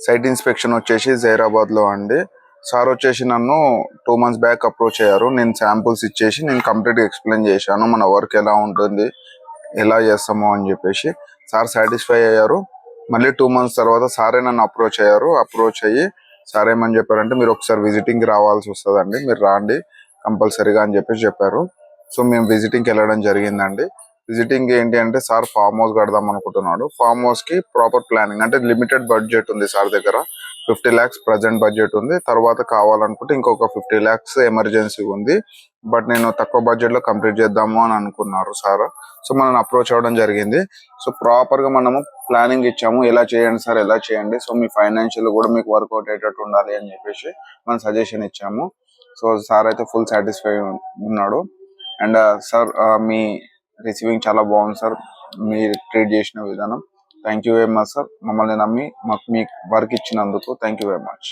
Site inspection వచ్చేసి జైరాబాద్ లో అండి. సార్ వచ్చేసి నన్ను 2 months బ్యాక్ అప్రోచ్ అయ్యారు. నేను శాంపుల్స్ ఇచ్చేసి నేను కంప్లీట్ గా ఎక్స్ప్లెయిన్ చేశాను మన వర్క్ ఎలా ఉంటుంది, ఎలా చేస్తాము అని చెప్పేసి. సార్ సాటిస్ఫై అయ్యారు. మళ్ళీ 2 months తర్వాత సారే నన్ను అప్రోచ్ అయ్యారు. అప్రోచ్ అయ్యి సార్ ఏమని చెప్పారంటే, మీరు ఒకసారి విజిటింగ్ కి రావాల్సి వస్తుందండి, మీరు రాండి కంపల్సరీగా అని చెప్పేసి చెప్పారు. సో మేము విజిటింగ్ కి వెళ్ళడం జరిగిందండి. విజిటింగ్ ఏంటి అంటే, సార్ ఫామ్ హౌస్ కడదాం అనుకుంటున్నాడు. ఫామ్ హౌస్ కి ప్రాపర్ ప్లానింగ్ అంటే లిమిటెడ్ బడ్జెట్ ఉంది సార్ దగ్గర. 50 lakhs ప్రజెంట్ బడ్జెట్ ఉంది. తర్వాత కావాలనుకుంటే ఇంకొక 50 lakhs ఎమర్జెన్సీ ఉంది. బట్ నేను తక్కువ బడ్జెట్ లో కంప్లీట్ చేద్దాము అని అనుకున్నారు సార్. సో మనం అప్రోచ్ అవ్వడం జరిగింది. సో ప్రాపర్ గా మనము ప్లానింగ్ ఇచ్చాము, ఎలా చేయండి సార్, ఎలా చేయండి, సో మీ ఫైనాన్షియల్ కూడా మీకు వర్కౌట్ అయ్యేటట్టు ఉండాలి అని చెప్పేసి మనం సజెషన్ ఇచ్చాము. సో సార్ అయితే ఫుల్ సాటిస్ఫై ఉన్నాడు. అండ్ సార్ మీ రిసీవింగ్ చాలా బాగుంది సార్, మీరు ట్రీట్ చేసిన విధానం. Thank you very much sir, మమ్మల్ని నమ్మి మాకు మీ వర్క్ ఇచ్చినందుకు థ్యాంక్ యూ వెరీ మచ్.